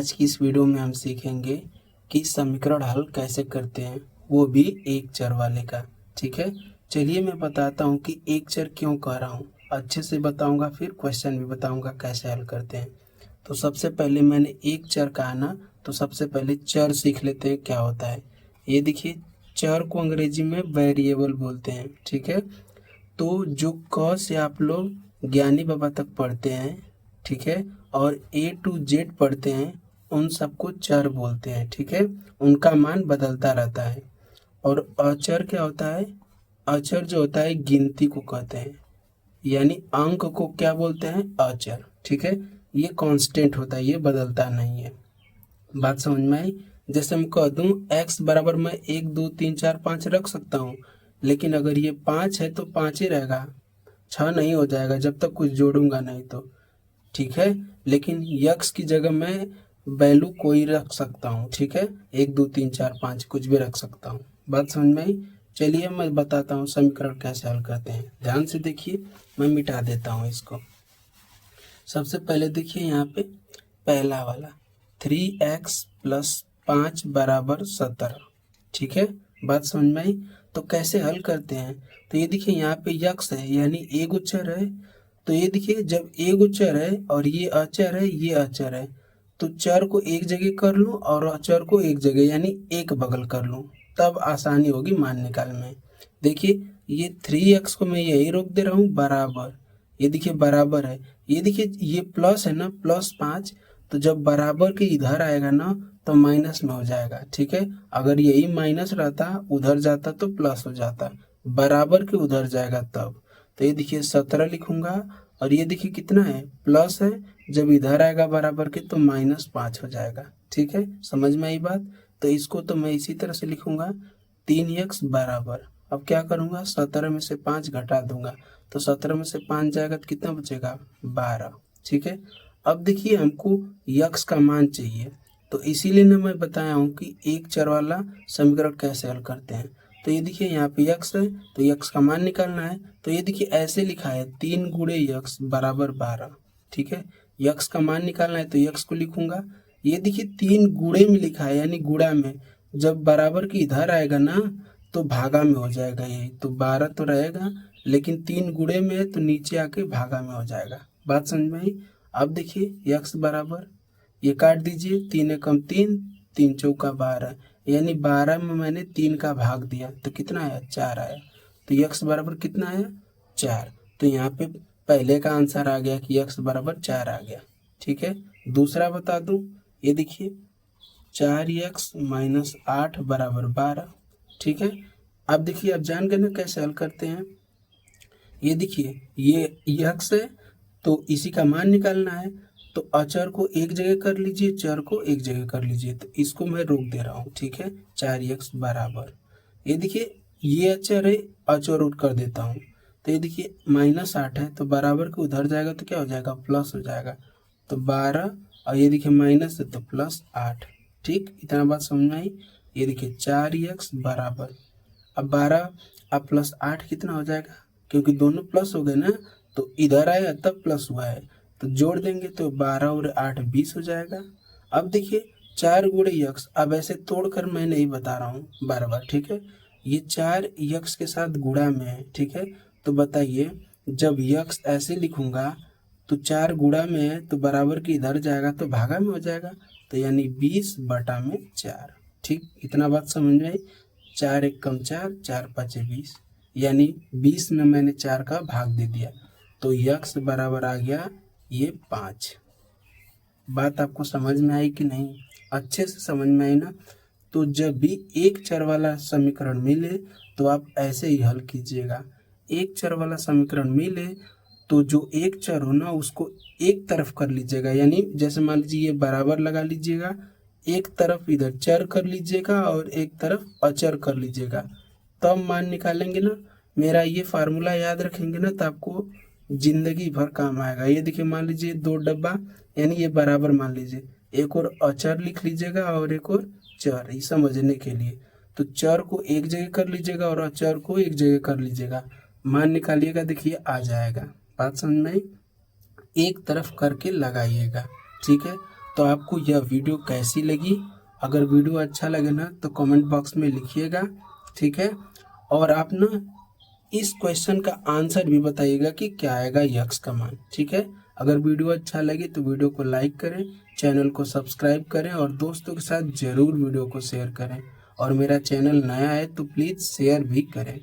आज की इस वीडियो में हम सीखेंगे कि समीकरण हल कैसे करते हैं, वो भी एक चर वाले का। ठीक है, चलिए मैं बताता हूँ कि एक चर क्यों कह रहा हूँ, अच्छे से बताऊँगा, फिर क्वेश्चन भी बताऊँगा कैसे हल करते हैं। तो सबसे पहले मैंने एक चर कहा ना, तो सबसे पहले चर सीख लेते हैं क्या होता है। ये देखिए, चर को अंग्रेजी में वेरिएबल बोलते हैं। ठीक है, तो जो क से आप लोग ज्ञानी बाबा तक पढ़ते हैं, ठीक है, और ए टू जेड पढ़ते हैं, उन सबको चर बोलते हैं। ठीक है, उनका मान बदलता रहता है। और अचर क्या होता है? अचर जो होता है गिनती को कहते हैं, यानी अंक को क्या बोलते हैं? अचर। ठीक है, ये कांस्टेंट होता है, ये बदलता नहीं है। बात समझ में आई? जैसे हम कह दूं x बराबर मैं 1 2 3 4 5 रख सकता हूँ, लेकिन अगर ये 5 है तो 5 ही रहेगा, 6 नहीं हो जाएगा जब तक कुछ जोड़ूंगा नहीं तो। ठीक है, लेकिन यक्स की जगह मैं वैल्यू कोई रख सकता हूँ। ठीक है, 1 2 3 4 5 कुछ भी रख सकता हूँ। बात समझ में आई? चलिए मैं बताता हूँ समीकरण कैसे हल करते हैं। ध्यान से देखिए, मैं मिटा देता हूँ इसको। सबसे पहले देखिए यहाँ पे पहला वाला 3x + 5 = 17। ठीक है, बात समझ में आई? तो कैसे हल करते हैं? तो ये देखिए यहाँ पे यक्स है, यानी एक उच्चर है। तो ये देखिए, जब एक उच्चर है और ये अचर है, ये अचर है, तो चर को एक जगह कर लूँ और अचर को एक जगह, यानी एक बगल कर लूँ, तब आसानी होगी मान निकालने में। देखिए, ये 3x को मैं यही रोक दे रहा हूँ बराबर। ये देखिए बराबर है, ये देखिए ये प्लस है ना, +5, तो जब बराबर के इधर आएगा ना तो माइनस में हो जाएगा। ठीक है, अगर यही माइनस रहता उधर जाता तो प्लस हो जाता, बराबर के उधर जाएगा तब। तो ये देखिए 17 लिखूंगा, और ये देखिए कितना है? प्लस है, जब इधर आएगा बराबर के तो -5 हो जाएगा। ठीक है, समझ में आई बात? तो इसको तो मैं इसी तरह से लिखूंगा, 3x बराबर, अब क्या करूंगा, 17 में से 5 घटा दूंगा, तो 17 में से 5 जाएगा तो कितना बचेगा? 12। ठीक है, अब देखिए हमको यक्स का मान चाहिए, तो इसीलिए ना मैं बताया हूँ कि एक चर वाला समीकरण कैसे हल करते हैं। तो ये देखिए यहाँ पे यक्स है, तो यक्स का मान निकालना है। तो ये देखिए ऐसे लिखा है 3 × यक्स = 12। ठीक है, यक्स का मान निकालना है तो यक्स को लिखूंगा। ये देखिए 3 गुणे में लिखा है, यानी गुणा में, जब बराबर के इधर आएगा ना तो भागा में हो जाएगा। ये तो 12 तो रहेगा, लेकिन 3 गुणे में है तो नीचे आके भागा में हो जाएगा। बात समझ में आई? अब देखिए यक्स बराबर, ये काट दीजिए, 3 एकम 3, 3 चौका 12, यानी 12 में मैंने 3 का भाग दिया तो कितना आया? 4 आया। तो यक्स बराबर कितना आया? 4। तो यहाँ पे पहले का आंसर आ गया कि यक्स बराबर 4 आ गया। ठीक है, दूसरा बता दूं, ये देखिए 4x - 8 = 12। ठीक है, अब देखिए, अब जान गए ना कैसे हल करते हैं। ये देखिए ये यक्स है, तो इसी का मान निकालना है, तो अचर को एक जगह कर लीजिए, चर को एक जगह कर लीजिए, तो इसको मैं रोक दे रहा हूँ। ठीक है, 4x बराबर, ये देखिए ये अचर है, अचर उठ कर देता हूँ, तो ये देखिए -8 है, तो बराबर के उधर जाएगा तो क्या हो जाएगा? प्लस हो जाएगा, तो 12, और ये देखिए माइनस है तो +8। ठीक, इतना बात समझ में आई? ये देखिए 4x बराबर, अब 12 अब +8 कितना हो जाएगा? क्योंकि दोनों प्लस हो गए ना, तो इधर आया तब प्लस हुआ है, तो जोड़ देंगे तो 12 और 8 20 हो जाएगा। अब देखिए 4 × यक्स, अब ऐसे तोड़कर मैं नहीं बता रहा हूँ बार बार। ठीक है, ये 4 यक्स के साथ गुणा में है। ठीक है, तो बताइए, जब यक्स ऐसे लिखूंगा तो 4 गुणा में है तो बराबर के इधर जाएगा तो भागा में हो जाएगा, तो यानी 20/4। ठीक, इतना बात समझ में आई? 4 एकम 4, 4 5 20, यानी 20 में मैंने 4 का भाग दे दिया, तो यक्स बराबर आ गया ये 5। बात आपको समझ में आई कि नहीं? अच्छे से समझ में आई ना? तो जब भी एक चर वाला समीकरण मिले तो आप ऐसे ही हल कीजिएगा। एक चर वाला समीकरण मिले तो जो एक चर हो ना उसको एक तरफ कर लीजिएगा, यानी जैसे मान लीजिए ये बराबर लगा लीजिएगा, एक तरफ इधर चर कर लीजिएगा और एक तरफ अचर कर लीजिएगा, तब मान निकालेंगे ना। मेरा ये फार्मूला याद रखेंगे ना तो आपको जिंदगी भर काम आएगा। ये देखिए मान लीजिए 2 डब्बा, यानी ये बराबर मान लीजिए, एक और अचर लिख लीजिएगा और एक और चर, ये समझने के लिए। तो चर को एक जगह कर लीजिएगा और अचर को एक जगह कर लीजिएगा, मान निकालिएगा, देखिए आ जाएगा। बात समझ में आई? एक तरफ करके लगाइएगा। ठीक है, तो आपको यह वीडियो कैसी लगी। अगर वीडियो अच्छा लगे ना तो कमेंट बॉक्स में लिखिएगा, ठीक है। और आप ना इस क्वेश्चन का आंसर भी बताइएगा कि क्या आएगा यक्स का मान, ठीक है। अगर वीडियो अच्छा लगे तो वीडियो को लाइक करें, चैनल को सब्सक्राइब करें और दोस्तों के साथ ज़रूर वीडियो को शेयर करें। और मेरा चैनल नया है तो प्लीज़ शेयर भी करें।